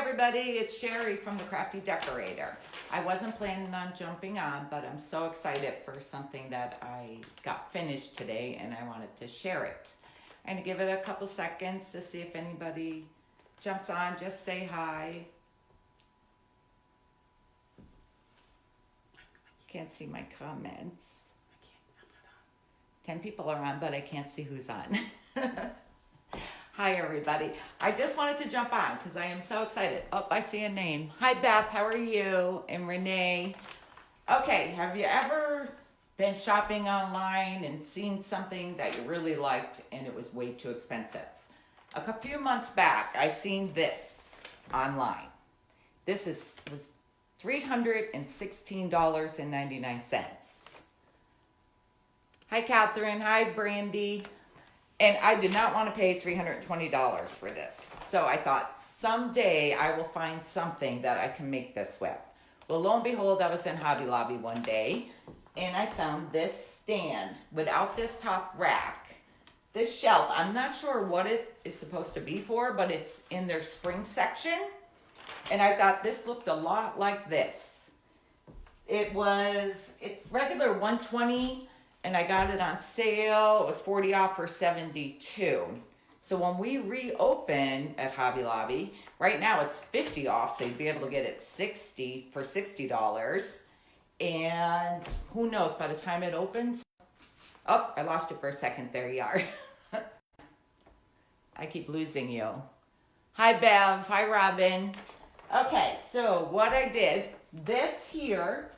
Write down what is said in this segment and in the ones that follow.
everybody, it's Sherry from The Crafty Decorator. I wasn't planning on jumping on, but I'm so excited for something that I got finished today and I wanted to share it. I'm going to give it a couple seconds to see if anybody jumps on. Just say hi. Can't see my comments. 10 people are on, but I can't see who's on. Hi, everybody. I just wanted to jump on because I am so excited. Oh, I see a name. Hi, Beth. How are you? And Renee. Okay, have you ever been shopping online and seen something that you really liked and it was way too expensive? A few months back, I seen this online. This was $316.99. Hi, Catherine. Hi, Brandy. And I did not want to pay $320 for this. So I thought someday I will find something that I can make this with. Well, lo and behold, I was in Hobby Lobby one day and I found this stand without this top rack. This shelf, I'm not sure what it is supposed to be for, but it's in their spring section. And I thought this looked a lot like this. It's regular $120 and I got it on sale. It was 40 off for 72. So when we reopen at Hobby Lobby, right now it's 50 off, so you'd be able to get it for $60. And who knows, by the time it opens, oh, I lost you for a second. There you are. I keep losing you. Hi, Bev. Hi, Robin. Okay, so what I did, this here,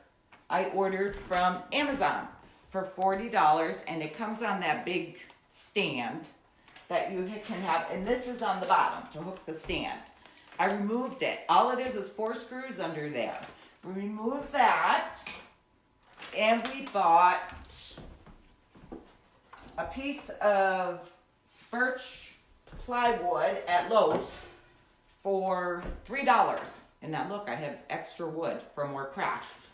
I ordered from Amazon for $40, and it comes on that big stand that you can have, and this is on the bottom to hook the stand. I removed it. All it is 4 screws under there. We removed that, and we bought a piece of birch plywood at Lowe's for $3. And now look, I have extra wood for more crafts.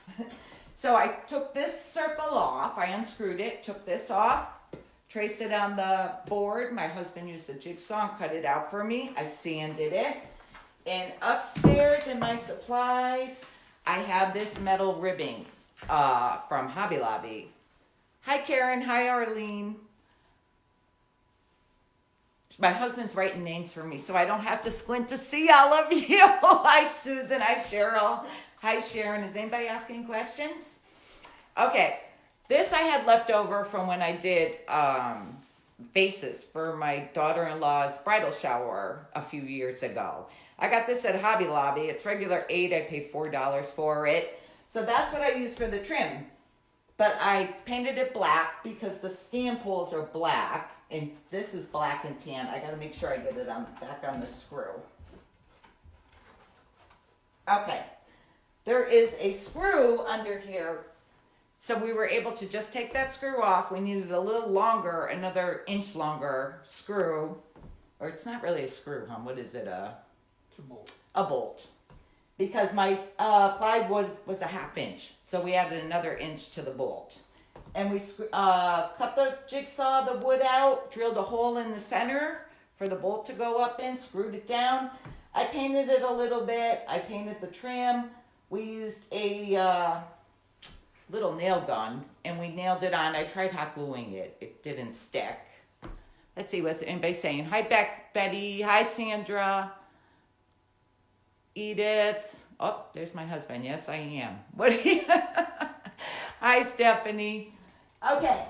So I took this circle off, I unscrewed it, took this off, traced it on the board. My husband used a jigsaw and cut it out for me. I sanded it. And upstairs in my supplies, I have this metal ribbing from Hobby Lobby. Hi, Karen. Hi, Arlene. My husband's writing names for me, so I don't have to squint to see all of you. Hi, Susan. Hi, Cheryl. Hi, Sharon. Is anybody asking questions? Okay. This I had left over from when I did vases for my daughter-in-law's bridal shower a few years ago. I got this at Hobby Lobby. It's regular $8. I paid $4 for it. So that's what I used for the trim. But I painted it black because the stand poles are black. And this is black and tan. I got to make sure I get it back on the screw. Okay. There is a screw under here. So we were able to just take that screw off. We needed a little longer, another inch longer screw. Or it's not really a screw, huh? What is it? It's a bolt. A bolt. Because my plywood was a 1/2 inch. So we added another inch to the bolt. And we cut the jigsaw, the wood out, drilled a hole in the center for the bolt to go up in, screwed it down. I painted it a little bit. I painted the trim. We used a little nail gun, and we nailed it on. I tried hot gluing it. It didn't stick. Let's see, what's anybody saying? Hi, Betty. Hi, Sandra. Edith. Oh, there's my husband. Yes, I am. What? Hi, Stephanie. Okay.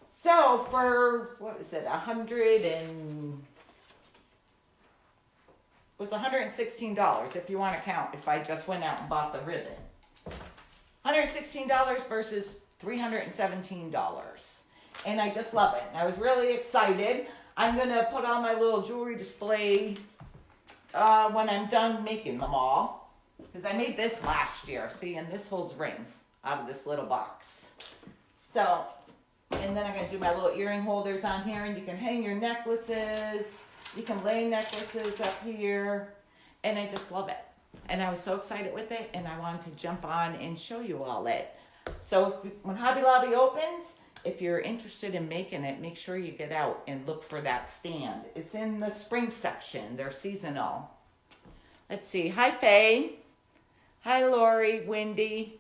So for, what was it, $116 if you want to count if I just went out and bought the ribbon. $116 versus $317. And I just love it. And I was really excited. I'm going to put on my little jewelry display when I'm done making them all. Because I made this last year. See, and this holds rings out of this little box. So, and then I'm going to do my little earring holders on here. And you can hang your necklaces. You can lay necklaces up here. And I just love it. And I was so excited with it. And I wanted to jump on and show you all it. So when Hobby Lobby opens, if you're interested in making it, make sure you get out and look for that stand. It's in the spring section. They're seasonal. Let's see. Hi, Faye. Hi, Lori, Wendy,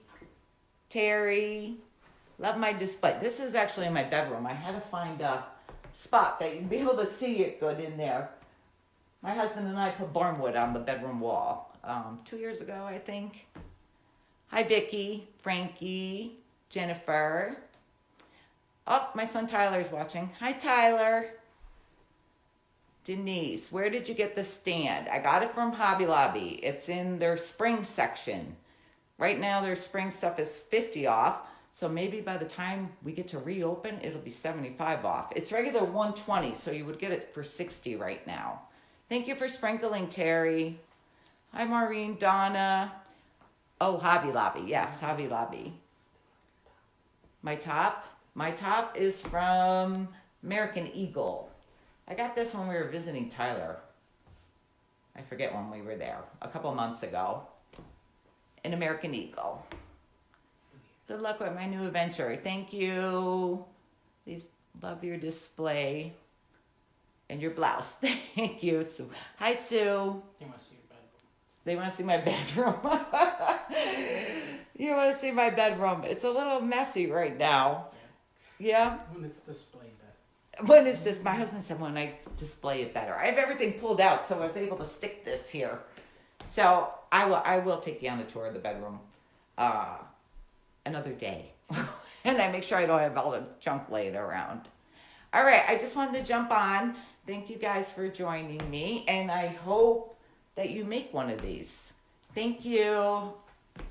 Terry. Love my display. This is actually in my bedroom. I had to find a spot that you'd be able to see it good in there. My husband and I put barnwood on the bedroom wall 2 years ago, I think. Hi, Vicky, Frankie, Jennifer. Oh, my son Tyler's watching. Hi, Tyler. Denise, where did you get the stand? I got it from Hobby Lobby. It's in their spring section. Right now, their spring stuff is 50 off. So maybe by the time we get to reopen, it'll be 75 off. It's regular 120, so you would get it for 60 right now. Thank you for sprinkling, Terry. Hi, Maureen, Donna. Oh, Hobby Lobby. Yes, Hobby Lobby. My top is from American Eagle. I got this when we were visiting Tyler. I forget when we were there, a couple months ago. An American Eagle. Good luck with my new adventure. Thank you. Please love your display and your blouse. Thank you, Sue. Hi, Sue. They want to see my bedroom. You want to see my bedroom? It's a little messy right now. Yeah? When it's displayed better. When is this? My husband said when I display it better. I have everything pulled out, so I was able to stick this here. So I will take you on a tour of the bedroom another day. And I make sure I don't have all the junk laid around. All right, I just wanted to jump on. Thank you guys for joining me, and I hope that you make one of these. Thank you.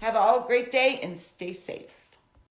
Have a great day and stay safe.